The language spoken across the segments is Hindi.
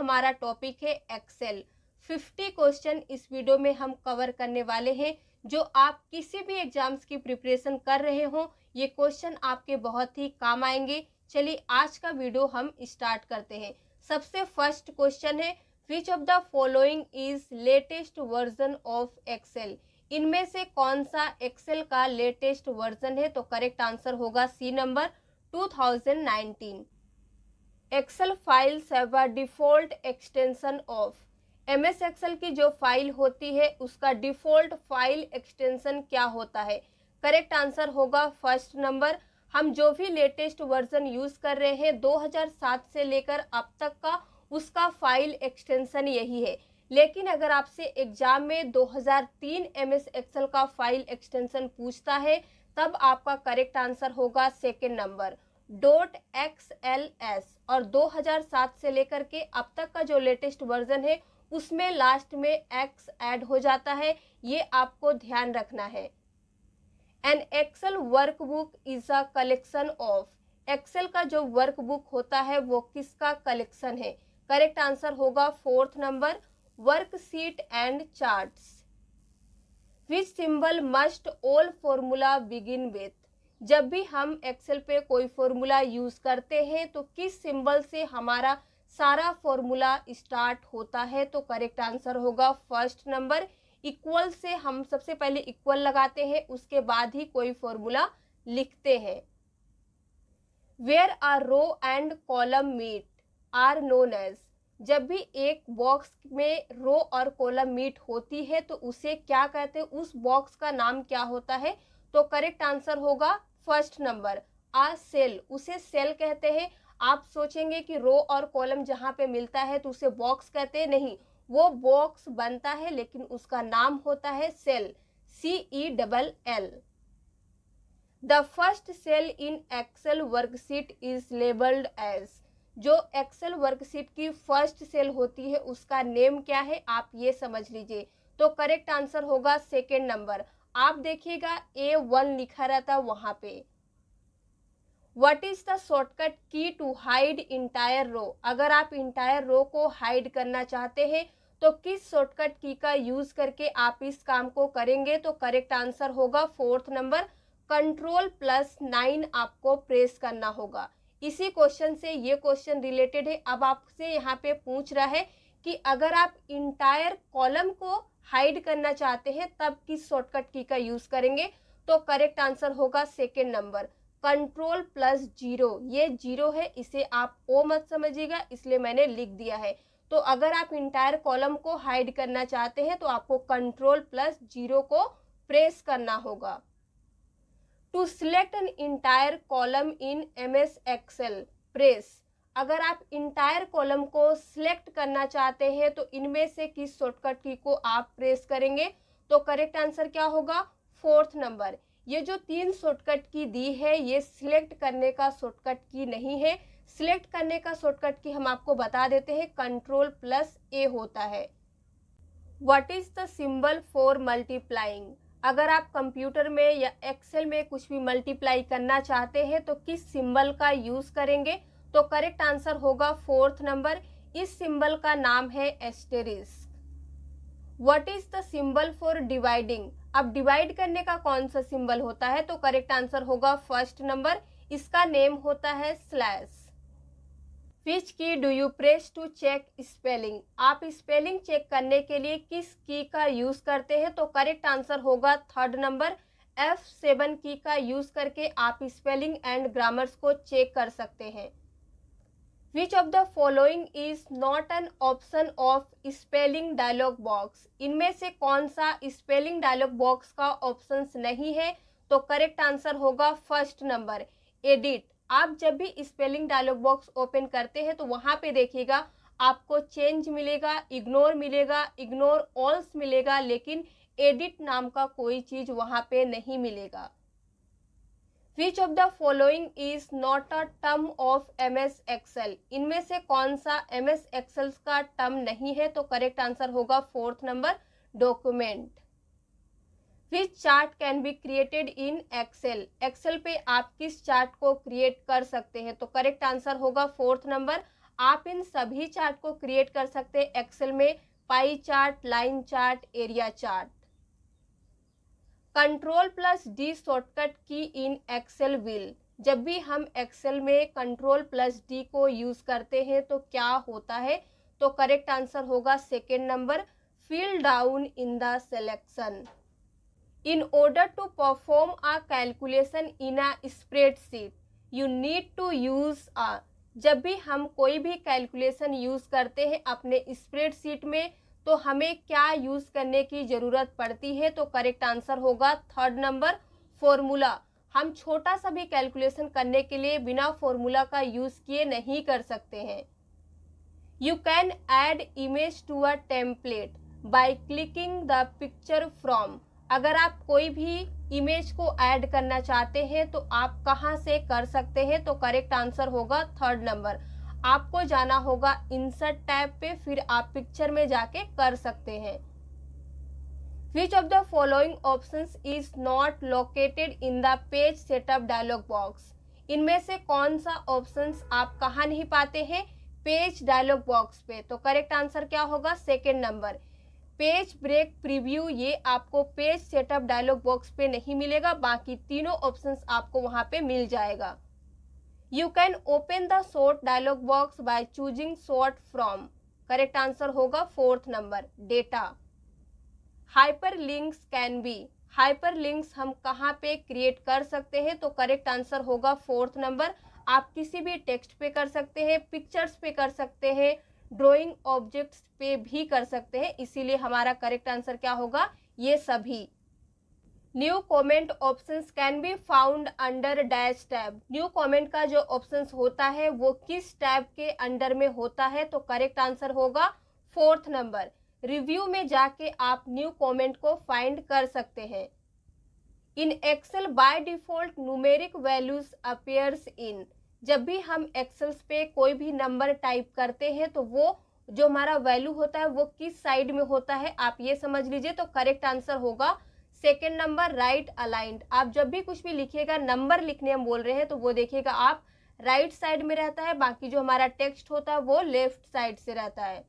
हमारा टॉपिक है एक्सेल। 50 क्वेश्चन इस वीडियो में हम कवर करने वाले हैं। जो आप किसी भी एग्जाम्स की प्रिपरेशन कर रहे हो, ये क्वेश्चन आपके बहुत ही काम आएंगे। चलिए आज का वीडियो हम स्टार्ट करते हैं। सबसे फर्स्ट क्वेश्चन है, which of the following is latest version of Excel. इनमें से कौन सा एक्सेल का लेटेस्ट वर्जन है? तो करेक्ट आंसर होगा C number 2019। Excel files have a default extension of. MS Excel की जो फाइल होती है उसका डिफॉल्ट फाइल एक्सटेंशन क्या होता है? करेक्ट आंसर होगा फर्स्ट नंबर। हम जो भी लेटेस्ट वर्जन यूज कर रहे हैं 2007 से लेकर अब तक का, उसका फाइल एक्सटेंशन यही है। लेकिन अगर आपसे एग्जाम में 2003 एमएस एक्सेल का फाइल एक्सटेंशन पूछता है, तब आपका करेक्ट आंसर होगा सेकेंड नंबर .xls। और 2007 से लेकर के अब तक का जो लेटेस्ट वर्जन है उसमें लास्ट में x ऐड हो जाता है, ये आपको ध्यान रखना है। An Excel workbook is a collection of. Excel का जो वर्कबुक होता है वो किसका कलेक्शन है? करेक्ट आंसर होगा fourth number worksheet and charts. Which symbol must all formula begin with. जब भी हम एक्सेल पे कोई फॉर्मूला यूज करते हैं तो किस सिंबल से हमारा सारा फॉर्मूला स्टार्ट होता है? तो करेक्ट आंसर होगा फर्स्ट नंबर इक्वल से। हम सबसे पहले इक्वल लगाते हैं, उसके बाद ही कोई फॉर्मूला लिखते हैं। Where are row and column meet are known as. जब भी एक बॉक्स में रो और कॉलम मीट होती है तो उसे क्या कहते हैं? उस बॉक्स का नाम क्या होता है? तो करेक्ट आंसर होगा फर्स्ट नंबर आ सेल। उसे सेल कहते हैं। आप सोचेंगे कि रो और कॉलम जहां पे मिलता है तो उसे बॉक्स कहते हैं, नहीं, वो बॉक्स बनता है लेकिन उसका नाम होता है cell, CELL। The first cell in Excel worksheet is labelled as. जो एक्सेल वर्कशीट की फर्स्ट सेल होती है उसका नेम क्या है? आप ये समझ लीजिए। तो करेक्ट आंसर होगा सेकेंड नंबर। आप देखिएगा A1 लिखा रहता वहां पे। What is the shortcut key to hide entire रो। अगर आप इंटायर रो को हाइड करना चाहते हैं तो किस शॉर्टकट की का यूज करके आप इस काम को करेंगे? तो करेक्ट आंसर होगा फोर्थ नंबर Ctrl+9 आपको प्रेस करना होगा। इसी क्वेश्चन से ये क्वेश्चन रिलेटेड है। अब आपसे यहाँ पे पूछ रहा है कि अगर आप इंटायर कॉलम को हाइड करना चाहते हैं तब किस शॉर्टकट की का यूज करेंगे? तो करेक्ट आंसर होगा सेकेंड नंबर Ctrl+0। ये 0 है, इसे आप O मत समझिएगा, इसलिए मैंने लिख दिया है। तो अगर आप इंटायर कॉलम को हाइड करना चाहते हैं तो आपको Ctrl+0 को प्रेस करना होगा। To select an entire column in MS Excel press. अगर आप इंटायर कॉलम को सिलेक्ट करना चाहते हैं तो इनमें से किस शॉर्टकट की को आप प्रेस करेंगे? तो करेक्ट आंसर क्या होगा? Fourth number. ये जो 3 शॉर्टकट की दी है ये सिलेक्ट करने का शॉर्टकट की नहीं है। सिलेक्ट करने का शॉर्टकट की हम आपको बता देते हैं, Ctrl+A होता है। What is the symbol for multiplying. अगर आप कंप्यूटर में या एक्सेल में कुछ भी मल्टीप्लाई करना चाहते हैं तो किस सिंबल का यूज करेंगे? तो करेक्ट आंसर होगा फोर्थ नंबर। इस सिंबल का नाम है asterisk. What is the symbol for dividing. अब डिवाइड करने का कौन सा सिंबल होता है? तो करेक्ट आंसर होगा फर्स्ट नंबर, इसका नेम होता है slash. Which key do you press to check spelling. आप स्पेलिंग चेक करने के लिए किस की का यूज करते हैं? तो करेक्ट आंसर होगा थर्ड नंबर F7 की का यूज करके आप स्पेलिंग एंड ग्रामर्स को चेक कर सकते हैं। Which of the following is not an option of spelling dialog box. इनमें से कौन सा स्पेलिंग डायलॉग बॉक्स का ऑप्शन नहीं है? तो करेक्ट आंसर होगा फर्स्ट नंबर एडिट। आप जब भी स्पेलिंग डायलॉग बॉक्स ओपन करते हैं तो वहां पे देखिएगा आपको चेंज मिलेगा, इग्नोर मिलेगा, इग्नोर ऑल्स मिलेगा, लेकिन एडिट नाम का कोई चीज वहां पे नहीं मिलेगा। Which of the following is not a term of MS Excel. इनमें से कौन सा MS एक्सेल का टर्म नहीं है? तो करेक्ट आंसर होगा fourth number document. Which chart can be created in Excel. Excel पे आप किस चार्ट को क्रिएट कर सकते हैं? तो करेक्ट आंसर होगा फोर्थ नंबर आप इन सभी चार्ट को क्रिएट कर सकते हैं एक्सेल में, pie chart, line chart, area chart. Ctrl+D shortcut की इन एक्सेल विल, जब भी हम एक्सेल में Ctrl+D को यूज करते हैं तो क्या होता है, तो करेक्ट आंसर होगा second number, fill down in the selection. In order to perform a calculation in a spreadsheet, you need to use a, जब भी हम कोई भी कैलकुलेशन यूज करते हैं अपने स्प्रेडशीट में तो हमें क्या यूज करने की जरूरत पड़ती है, तो करेक्ट आंसर होगा थर्ड नंबर, फॉर्मूला। हम छोटा सा भी कैलकुलेशन करने के लिए बिना फॉर्मूला का यूज किए नहीं कर सकते हैं। You can add image to a template by clicking the picture from, अगर आप कोई भी इमेज को ऐड करना चाहते हैं तो आप कहां से कर सकते हैं, तो करेक्ट आंसर होगा थर्ड नंबर, आपको जाना होगा इंसर्ट टैब पे, फिर आप पिक्चर में जाके कर सकते हैं। Which of the following options is not located in the page setup dialog box? इनमें से कौन सा ऑप्शंस आप कहाँ नहीं पाते हैं, पेज डायलॉग बॉक्स पे, तो करेक्ट आंसर क्या होगा second number, page break preview. ये आपको पेज सेटअप डायलॉग बॉक्स पे नहीं मिलेगा, बाकी तीनों ऑप्शंस आपको वहां पे मिल जाएगा। You can open the sort dialog box by choosing sort from, correct answer होगा fourth number, data. Hyperlinks can be, hyperlinks हम कहाँ पे क्रिएट कर सकते हैं, तो करेक्ट आंसर होगा फोर्थ नंबर, आप किसी भी टेक्स्ट पे कर सकते हैं, पिक्चर्स पे कर सकते हैं, ड्राइंग ऑब्जेक्ट्स पे भी कर सकते हैं, इसीलिए हमारा करेक्ट आंसर क्या होगा, ये सभी। New comment options can be found under dash tab, new comment का जो ऑप्शंस होता है वो किस टैब के अंडर में होता है, तो करेक्ट आंसर होगा फोर्थ नंबर, रिव्यू में जाके आप न्यू कमेंट को फाइंड कर सकते हैं। In Excel by default numeric values appears in, जब भी हम एक्सेल्स पे कोई भी नंबर टाइप करते हैं तो वो जो हमारा वैल्यू होता है वो किस साइड में होता है, आप ये समझ लीजिए, तो करेक्ट आंसर होगा सेकेंड नंबर, राइट अलाइंड। आप जब भी कुछ भी लिखिएगा, नंबर लिखने हम बोल रहे हैं तो वो देखिएगा आप राइट साइड में रहता है, बाकी जो हमारा टेक्स्ट होता है वो लेफ्ट साइड से रहता है।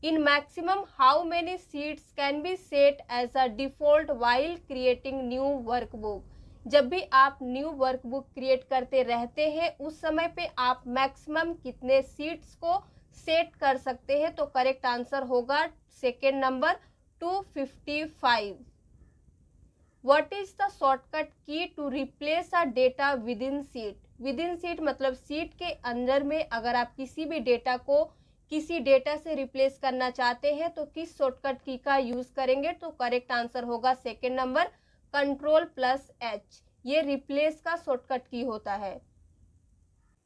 In maximum how many sheets can be set as a default while creating new workbook, जब भी आप न्यू वर्कबुक क्रिएट करते रहते हैं उस समय पे आप मैक्सिमम कितने सीट्स को सेट कर सकते हैं, तो करेक्ट आंसर होगा second number 255। What is the shortcut key to replace a data within sheet, within sheet मतलब सीट के अंदर में अगर आप किसी भी डेटा को किसी डेटा से रिप्लेस करना चाहते हैं तो किस शॉर्टकट की का यूज करेंगे, तो करेक्ट आंसर होगा सेकेंड नंबर, Ctrl+H, ये रिप्लेस का शॉर्टकट की होता है।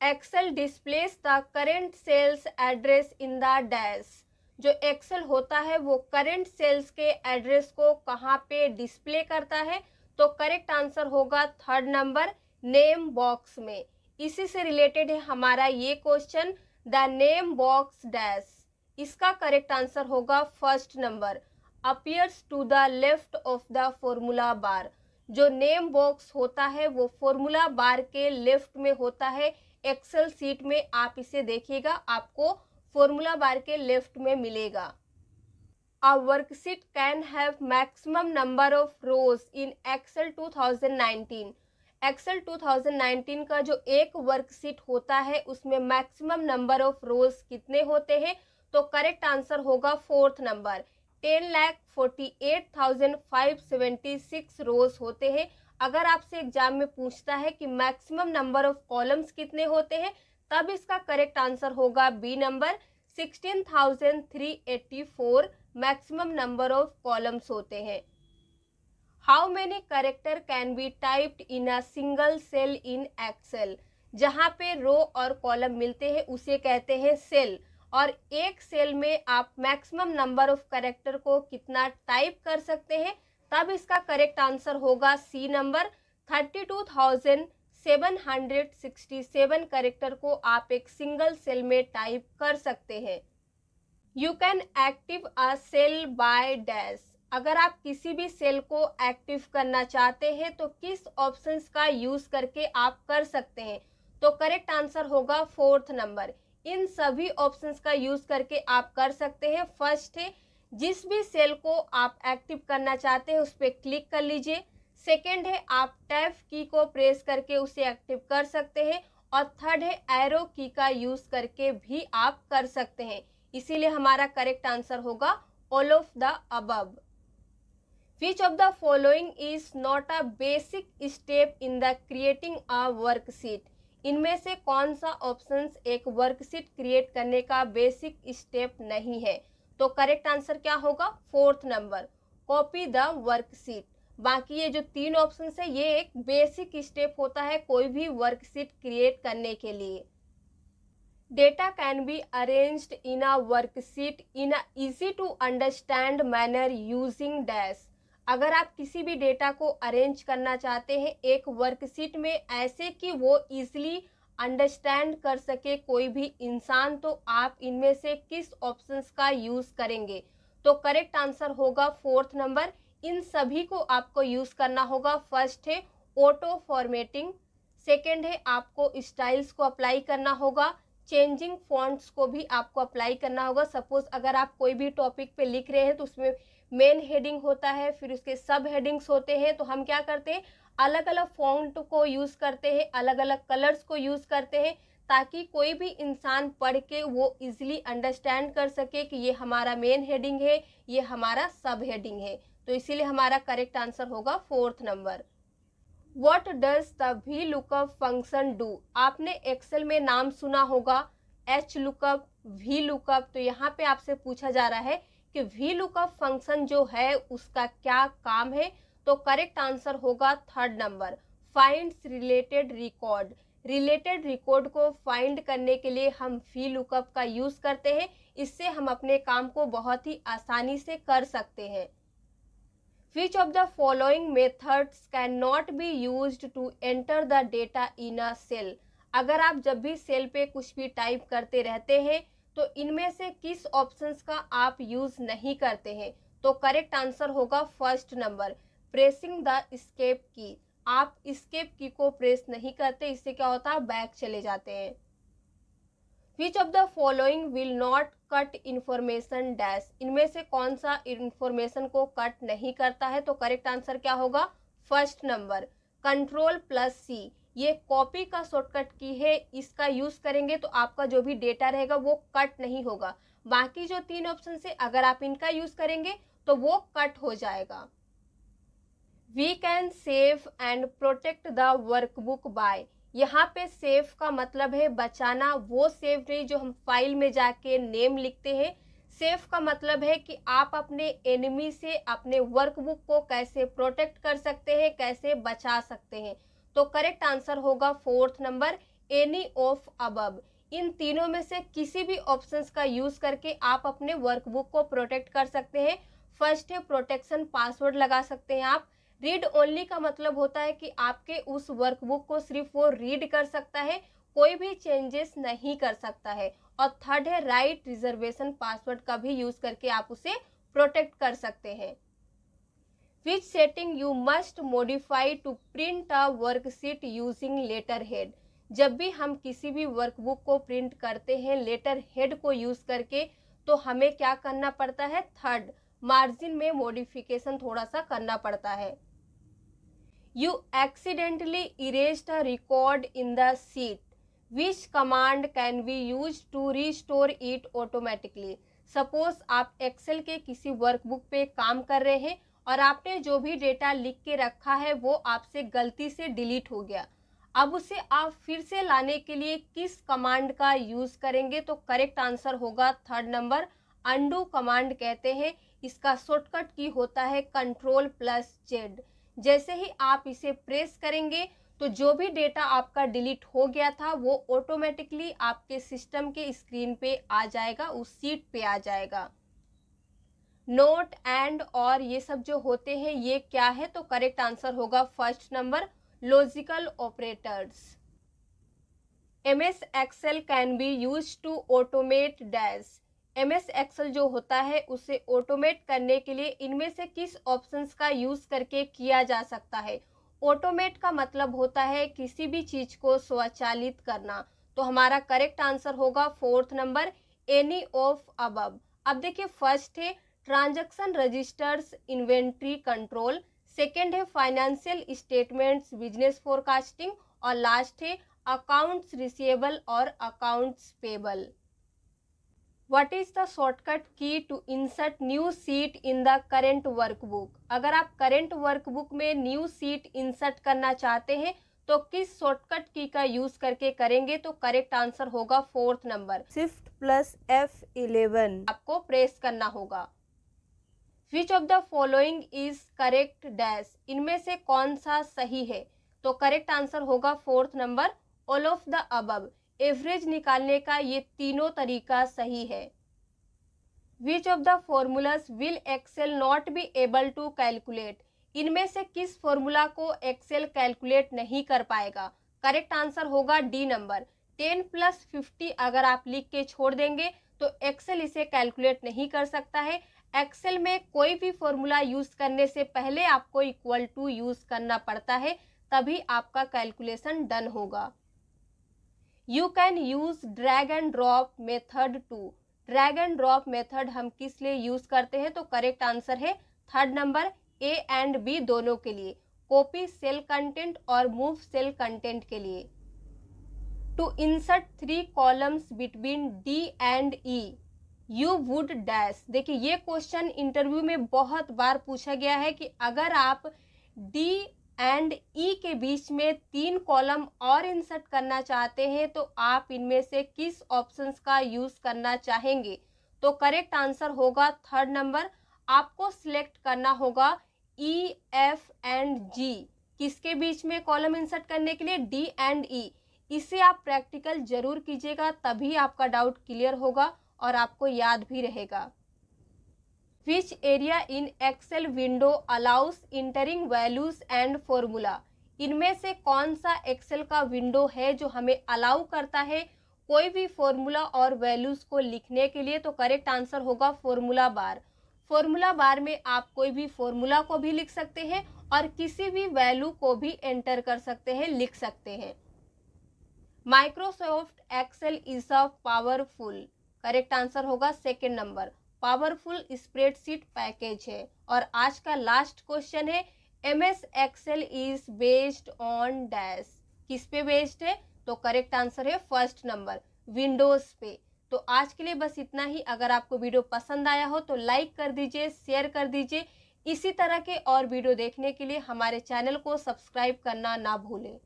Excel displays the current cells address in the dash, जो एक्सेल होता है वो करेंट सेल्स के एड्रेस को कहाँ पे डिस्प्ले करता है, तो करेक्ट आंसर होगा थर्ड नंबर, नेम बॉक्स में। इसी से रिलेटेड है हमारा ये question, the name box dash, इसका करेक्ट आंसर होगा first number, appears to the left of the formula bar, जो नेम बॉक्स होता है वो फॉर्मूला बार के लेफ्ट में होता है, एक्सेल सीट में आप इसे देखिएगा आपको फॉर्मूला बार के लेफ्ट में मिलेगा। A worksheet can have maximum number of rows in Excel 2019, Excel 2019 का जो एक वर्कशीट होता है उसमें मैक्सिमम नंबर ऑफ रोज कितने होते हैं, तो करेक्ट आंसर होगा फोर्थ नंबर, 10,48,576 रोज होते हैं। अगर आपसे एग्जाम में पूछता है कि मैक्सिमम नंबर ऑफ कॉलम्स कितने होते हैं, तब इसका करेक्ट आंसर होगा B number, 16,384 maximum number of columns होते हैं। How many character can be typed in a single cell in Excel, जहाँ पे रो और कॉलम मिलते हैं उसे कहते हैं सेल, और एक सेल में आप मैक्सिमम नंबर ऑफ कैरेक्टर को कितना टाइप कर सकते हैं, तब इसका करेक्ट आंसर होगा सी नंबर, 32,767 कैरेक्टर को आप एक सिंगल सेल में टाइप कर सकते हैं। You can active a cell by dash, अगर आप किसी भी सेल को एक्टिव करना चाहते हैं तो किस ऑप्शंस का यूज करके आप कर सकते हैं, तो करेक्ट आंसर होगा फोर्थ नंबर, इन सभी ऑप्शंस का यूज करके आप कर सकते हैं। फर्स्ट है, जिस भी सेल को आप एक्टिव करना चाहते हैं उस पर क्लिक कर लीजिए। सेकेंड है, आप टैब की को प्रेस करके उसे एक्टिव कर सकते हैं। और थर्ड है, एरो की का यूज करके भी आप कर सकते हैं। इसीलिए हमारा करेक्ट आंसर होगा all of the above. Which of the following is not a basic step in the creating a worksheet? इनमें से कौन सा ऑप्शंस एक वर्कशीट क्रिएट करने का बेसिक स्टेप नहीं है? तो करेक्ट आंसर क्या होगा? Fourth number, copy the worksheet. बाकी ये जो तीन ऑप्शंस है ये एक बेसिक स्टेप होता है कोई भी वर्कशीट क्रिएट करने के लिए। Data can be arranged in a worksheet in a easy to understand manner using dash. अगर आप किसी भी डेटा को अरेंज करना चाहते हैं एक वर्कशीट में ऐसे कि वो इजीली अंडरस्टैंड कर सके कोई भी इंसान, तो आप इनमें से किस ऑप्शंस का यूज करेंगे? तो करेक्ट आंसर होगा फोर्थ नंबर, इन सभी को आपको यूज करना होगा। फर्स्ट है ऑटो फॉर्मेटिंग, सेकेंड है आपको स्टाइल्स को अप्लाई करना होगा, चेंजिंग फॉन्ट्स को भी आपको अप्लाई करना होगा। सपोज अगर आप कोई भी टॉपिक पे लिख रहे हैं तो उसमें मेन हेडिंग होता है, फिर उसके सब हेडिंग्स होते हैं, तो हम क्या करते हैं अलग अलग फॉन्ट को यूज करते हैं, अलग अलग कलर्स को यूज करते हैं, ताकि कोई भी इंसान पढ़ के वो इजीली अंडरस्टैंड कर सके कि ये हमारा मेन हेडिंग है, ये हमारा सब हेडिंग है। तो इसीलिए हमारा करेक्ट आंसर होगा fourth number. What does the VLOOKUP function do? आपने एक्सेल में नाम सुना होगा HLOOKUP, VLOOKUP। तो यहाँ पे आपसे पूछा जा रहा है कि VLOOKUP फंक्शन जो है उसका क्या काम है? तो करेक्ट आंसर होगा third number, finds related record. Related record को फाइंड करने के लिए हम VLOOKUP का यूज करते हैं, इससे हम अपने काम को बहुत ही आसानी से कर सकते हैं। Which of the following methods cannot be used to enter the data in a cell? अगर आप जब भी सेल पे कुछ भी टाइप करते रहते हैं तो इनमें से किस ऑप्शंस का आप यूज नहीं करते हैं? तो करेक्ट आंसर होगा first number, pressing the escape की। आप एस्केप की को प्रेस नहीं करते, इससे क्या होता है बैक चले जाते हैं। Which of the following will not cut information dash? इनमें से कौन सा इंफॉर्मेशन को कट नहीं करता है? तो करेक्ट आंसर क्या होगा? First number, Ctrl+C। ये कॉपी का शॉर्टकट की है, इसका यूज करेंगे तो आपका जो भी डेटा रहेगा वो कट नहीं होगा। बाकी जो तीन ऑप्शन से अगर आप इनका यूज करेंगे तो वो कट हो जाएगा। We can save and protect the workbook by. यहाँ पे सेव का मतलब है बचाना, वो सेव नहीं जो हम फाइल में जाके नेम लिखते हैं। सेव का मतलब है कि आप अपने एनिमी से अपने वर्कबुक को कैसे प्रोटेक्ट कर सकते हैं, कैसे बचा सकते हैं। तो करेक्ट आंसर होगा fourth number, any of above. इन तीनों में से किसी भी ऑप्शंस का यूज करके आप अपने वर्कबुक को प्रोटेक्ट कर सकते हैं। फर्स्ट है प्रोटेक्शन पासवर्ड लगा सकते हैं आप। रीड ओनली का मतलब होता है कि आपके उस वर्कबुक को सिर्फ वो रीड कर सकता है, कोई भी चेंजेस नहीं कर सकता है। और थर्ड है राइट रिजर्वेशन पासवर्ड का भी यूज करके आप उसे प्रोटेक्ट कर सकते हैं। Which setting you must modify to print a worksheet using letterhead? जब भी हम किसी भी वर्कबुक को प्रिंट करते हैं लेटर हेड को यूज करके, तो हमें क्या करना पड़ता है? थर्ड, मार्जिन में मॉडिफिकेशन थोड़ा सा करना पड़ता है। You accidentally erased a record in the sheet. Which command can be used to restore it automatically? Suppose आप एक्सेल के किसी वर्कबुक पे काम कर रहे हैं और आपने जो भी डेटा लिख के रखा है वो आपसे गलती से डिलीट हो गया। अब उसे आप फिर से लाने के लिए किस कमांड का यूज करेंगे? तो करेक्ट आंसर होगा थर्ड नंबर, अनडू कमांड कहते हैं। इसका शॉर्टकट की होता है Ctrl+Z। जैसे ही आप इसे प्रेस करेंगे तो जो भी डेटा आपका डिलीट हो गया था वो ऑटोमेटिकली आपके सिस्टम के स्क्रीन पे आ जाएगा, उस सीट पे आ जाएगा। नोट एंड और ये सब जो होते हैं ये क्या है? तो करेक्ट आंसर होगा first number, logical operators. MS Excel can be use to automate dash. MS Excel जो होता है उसे ऑटोमेट करने के लिए इनमें से किस ऑप्शंस का यूज करके किया जा सकता है? ऑटोमेट का मतलब होता है किसी भी चीज को स्वचालित करना। तो हमारा करेक्ट आंसर होगा fourth number, any of above. अब देखिए फर्स्ट है transaction registers inventory control, second है फाइनेंशियल स्टेटमेंट्स बिजनेस फोरकास्टिंग, और लास्ट है अकाउंट्स रिसीवेबल और accounts payable. What is the shortcut key to insert new sheet in the current workbook? अगर आप करेंट वर्कबुक में न्यू सीट इंसर्ट करना चाहते हैं तो किस शॉर्टकट की का यूज करके करेंगे? तो करेक्ट आंसर होगा fourth number, shift plus F11 आपको प्रेस करना होगा। Which of the following is correct dash, इनमें से कौन सा सही है? तो करेक्ट आंसर होगा fourth number, all of the above. Average निकालने का ये तीनों तरीका सही है। Which of the formulas will Excel not be able to calculate, इनमें से किस फॉर्मूला को एक्सेल कैलकुलेट नहीं कर पाएगा? करेक्ट आंसर होगा डी नंबर, 10 + 50 अगर आप लिख के छोड़ देंगे तो एक्सेल इसे कैलकुलेट नहीं कर सकता है। एक्सेल में कोई भी फॉर्मूला यूज करने से पहले आपको इक्वल टू यूज करना पड़ता है, तभी आपका कैलकुलेशन डन होगा। You can use drag and drop method to, drag and drop method हम किस लिए यूज करते हैं? तो करेक्ट आंसर है third number, A and B दोनों के लिए, कॉपी सेल कंटेंट और मूव सेल कंटेंट के लिए। To insert 3 columns between D and E you would dash, देखिए ये क्वेश्चन इंटरव्यू में बहुत बार पूछा गया है कि अगर आप डी एंड ई के बीच में 3 कॉलम और इंसर्ट करना चाहते हैं तो आप इनमें से किस ऑप्शंस का यूज करना चाहेंगे? तो करेक्ट आंसर होगा थर्ड नंबर, आपको सिलेक्ट करना होगा ई, एफ एंड जी, किसके बीच में कॉलम इंसर्ट करने के लिए? डी एंड ई। इसे आप प्रैक्टिकल जरूर कीजिएगा, तभी आपका डाउट क्लियर होगा और आपको याद भी रहेगा। Which area in Excel window allows entering values and formula, इनमें से कौन सा एक्सेल का विंडो है जो हमें अलाउ करता है कोई भी फॉर्मूला और वैल्यूज को लिखने के लिए? तो करेक्ट आंसर होगा फॉर्मूला बार। फॉर्मूला बार में आप कोई भी फॉर्मूला को भी लिख सकते हैं और किसी भी वैल्यू को भी एंटर कर सकते हैं, लिख सकते हैं। Microsoft Excel is a powerful, correct answer होगा second number, powerful spreadsheet package है। और आज का लास्ट क्वेश्चन है MS Excel is based on dash, किस पे बेस्ड है? तो करेक्ट आंसर है फर्स्ट नंबर, विंडोज पे। तो आज के लिए बस इतना ही। अगर आपको वीडियो पसंद आया हो तो लाइक कर दीजिए, शेयर कर दीजिए। इसी तरह के और वीडियो देखने के लिए हमारे चैनल को सब्सक्राइब करना ना भूलें।